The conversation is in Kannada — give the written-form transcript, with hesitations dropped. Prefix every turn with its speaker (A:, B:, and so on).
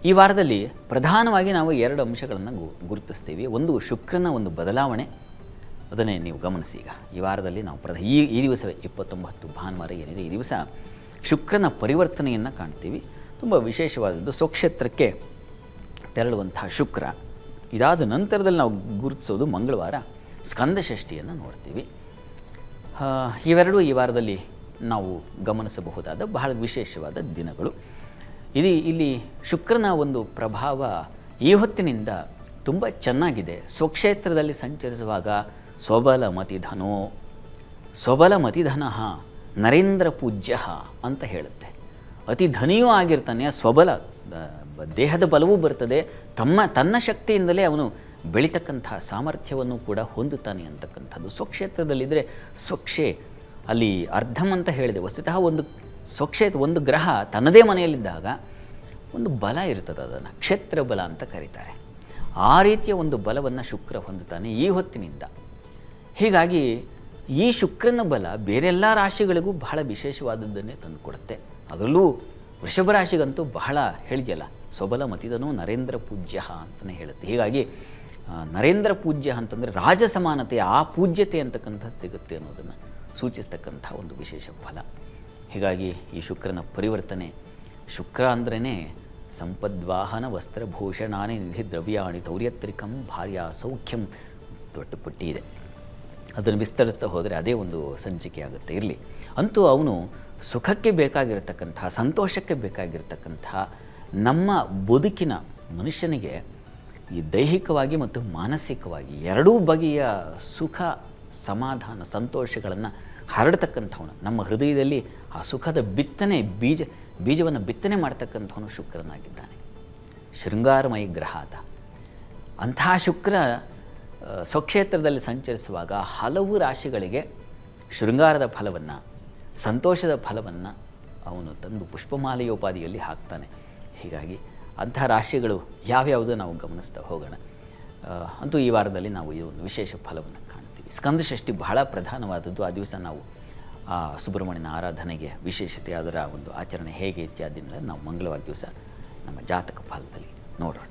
A: ಈ ವಾರದಲ್ಲಿ ಪ್ರಧಾನವಾಗಿ ನಾವು 2 ಅಂಶಗಳನ್ನು ಗುರುತಿಸ್ತೀವಿ. ಒಂದು ಶುಕ್ರನ ಒಂದು ಬದಲಾವಣೆ, ಅದನ್ನೇ ನೀವು ಗಮನಿಸಿ. ಈಗ ಈ ವಾರದಲ್ಲಿ ನಾವು ಈ ದಿವಸವೇ 29 ಭಾನುವಾರ ಏನಿದೆ, ಈ ದಿವಸ ಶುಕ್ರನ ಪರಿವರ್ತನೆಯನ್ನು ಕಾಣ್ತೀವಿ. ತುಂಬ ವಿಶೇಷವಾದದ್ದು ಸ್ವಕ್ಷೇತ್ರಕ್ಕೆ ತೆರಳುವಂತಹ ಶುಕ್ರ. ಇದಾದ ನಂತರದಲ್ಲಿ ನಾವು ಗುರುತಿಸೋದು ಮಂಗಳವಾರ ಸ್ಕಂದ ಷಷ್ಠಿಯನ್ನು ನೋಡ್ತೀವಿ. ಇವೆರಡೂ ಈ ವಾರದಲ್ಲಿ ನಾವು ಗಮನಿಸಬಹುದಾದ ಬಹಳ ವಿಶೇಷವಾದ ದಿನಗಳು. ಇಲ್ಲಿ ಶುಕ್ರನ ಒಂದು ಪ್ರಭಾವ ಈ ಹೊತ್ತಿನಿಂದ ತುಂಬ ಚೆನ್ನಾಗಿದೆ. ಸ್ವಕ್ಷೇತ್ರದಲ್ಲಿ ಸಂಚರಿಸುವಾಗ ಸ್ವಬಲ ಮತಿಧನ ನರೇಂದ್ರ ಪೂಜ್ಯ ಅಂತ ಹೇಳುತ್ತೆ. ಅತಿ ಧನಿಯೂ ಆಗಿರ್ತಾನೆ, ಸ್ವಬಲ ದೇಹದ ಬಲವೂ ಬರ್ತದೆ, ತನ್ನ ಶಕ್ತಿಯಿಂದಲೇ ಅವನು ಬೆಳೀತಕ್ಕಂತಹ ಸಾಮರ್ಥ್ಯವನ್ನು ಕೂಡ ಹೊಂದುತ್ತಾನೆ ಅಂತಕ್ಕಂಥದ್ದು. ಸ್ವಕ್ಷೇತ್ರದಲ್ಲಿದ್ದರೆ ಸ್ವಕ್ಷೇ ಅಲ್ಲಿ ಅರ್ಧಂ ಅಂತ ಹೇಳಿದೆ. ವಸ್ತುತಃ ಒಂದು ಗ್ರಹ ತನ್ನದೇ ಮನೆಯಲ್ಲಿದ್ದಾಗ ಒಂದು ಬಲ ಇರ್ತದೆ, ಅದನ್ನು ಕ್ಷೇತ್ರ ಬಲ ಅಂತ ಕರೀತಾರೆ. ಆ ರೀತಿಯ ಒಂದು ಬಲವನ್ನು ಶುಕ್ರ ಹೊಂದುತ್ತಾನೆ ಈ ಹೊತ್ತಿನಿಂದ. ಹೀಗಾಗಿ ಈ ಶುಕ್ರನ ಬಲ ಬೇರೆಲ್ಲ ರಾಶಿಗಳಿಗೂ ಬಹಳ ವಿಶೇಷವಾದದ್ದನ್ನೇ ತಂದುಕೊಡುತ್ತೆ. ಅದರಲ್ಲೂ ವೃಷಭ ರಾಶಿಗಂತೂ ಬಹಳ ಹೇಳಿದೆಯಲ್ಲ, ಸ್ವಬಲ ಮತಿದನು ನರೇಂದ್ರ ಪೂಜ್ಯ ಅಂತಲೇ ಹೇಳುತ್ತೆ. ಹೀಗಾಗಿ ನರೇಂದ್ರ ಪೂಜ್ಯ ಅಂತಂದರೆ ರಾಜ ಸಮಾನತೆಯ ಆ ಪೂಜ್ಯತೆ ಅಂತಕ್ಕಂಥದ್ದು ಸಿಗುತ್ತೆ ಅನ್ನೋದನ್ನು ಸೂಚಿಸ್ತಕ್ಕಂಥ ಒಂದು ವಿಶೇಷ ಫಲ. ಹೀಗಾಗಿ ಈ ಶುಕ್ರನ ಪರಿವರ್ತನೆ, ಶುಕ್ರ ಅಂದ್ರೇ ಸಂಪದ್ವಾಹನ ವಸ್ತ್ರಭೂಷಣಾನಿ ನಿಧಿ ದ್ರವ್ಯಾಣಿ ತೌರ್ಯತ್ರಿಕಂ ಭಾರ್ಯ ಸೌಖ್ಯಂ ದೊಡ್ಡ ಪಟ್ಟಿ ಇದೆ. ಅದನ್ನು ವಿಸ್ತರಿಸ್ತಾ ಹೋದರೆ ಅದೇ ಒಂದು ಸಂಚಿಕೆ ಆಗುತ್ತೆ. ಇರಲಿ, ಅಂತೂ ಅವನು ಸುಖಕ್ಕೆ ಬೇಕಾಗಿರತಕ್ಕಂತಹ, ಸಂತೋಷಕ್ಕೆ ಬೇಕಾಗಿರತಕ್ಕಂತಹ ನಮ್ಮ ಬದುಕಿನ ಮನುಷ್ಯನಿಗೆ ಈ ದೈಹಿಕವಾಗಿ ಮತ್ತು ಮಾನಸಿಕವಾಗಿ ಎರಡೂ ಬಗೆಯ ಸುಖ ಸಮಾಧಾನ ಸಂತೋಷಗಳನ್ನು ಹರಡ್ತಕ್ಕಂಥವನು, ನಮ್ಮ ಹೃದಯದಲ್ಲಿ ಆ ಸುಖದ ಬಿತ್ತನೆ ಬೀಜವನ್ನು ಬಿತ್ತನೆ ಮಾಡ್ತಕ್ಕಂಥವನು ಶುಕ್ರನಾಗಿದ್ದಾನೆ. ಶೃಂಗಾರಮಯಿ ಗ್ರಹ ಆತ. ಅಂತಹ ಶುಕ್ರ ಸ್ವಕ್ಷೇತ್ರದಲ್ಲಿ ಸಂಚರಿಸುವಾಗ ಹಲವು ರಾಶಿಗಳಿಗೆ ಶೃಂಗಾರದ ಫಲವನ್ನು, ಸಂತೋಷದ ಫಲವನ್ನು ಅವನು ತಂದು ಪುಷ್ಪಮಾಲೆಯೋಪಾದಿಯಲ್ಲಿ ಹಾಕ್ತಾನೆ. ಹೀಗಾಗಿ ಅಂತಹ ರಾಶಿಗಳು ಯಾವ್ಯಾವುದೋ ನಾವು ಗಮನಿಸ್ತಾ ಹೋಗೋಣ. ಅಂತೂ ಈ ವಾರದಲ್ಲಿ ನಾವು ಈ ಒಂದು ವಿಶೇಷ ಫಲವನ್ನು ಕಾಣ್ತೀವಿ. ಸ್ಕಂದ ಷಷ್ಠಿ ಬಹಳ ಪ್ರಧಾನವಾದದ್ದು. ಆ ದಿವಸ ನಾವು ಸುಬ್ರಹ್ಮಣ್ಯನ ಆರಾಧನೆಗೆ ವಿಶೇಷತೆ, ಅದರ ಒಂದು ಆಚರಣೆ ಹೇಗೆ ಇತ್ಯಾದಿನೆಲ್ಲ ನಾವು ಮಂಗಳವಾರ ದಿವಸ ನಮ್ಮ ಜಾತಕ ಫಲದಲ್ಲಿ ನೋಡೋಣ.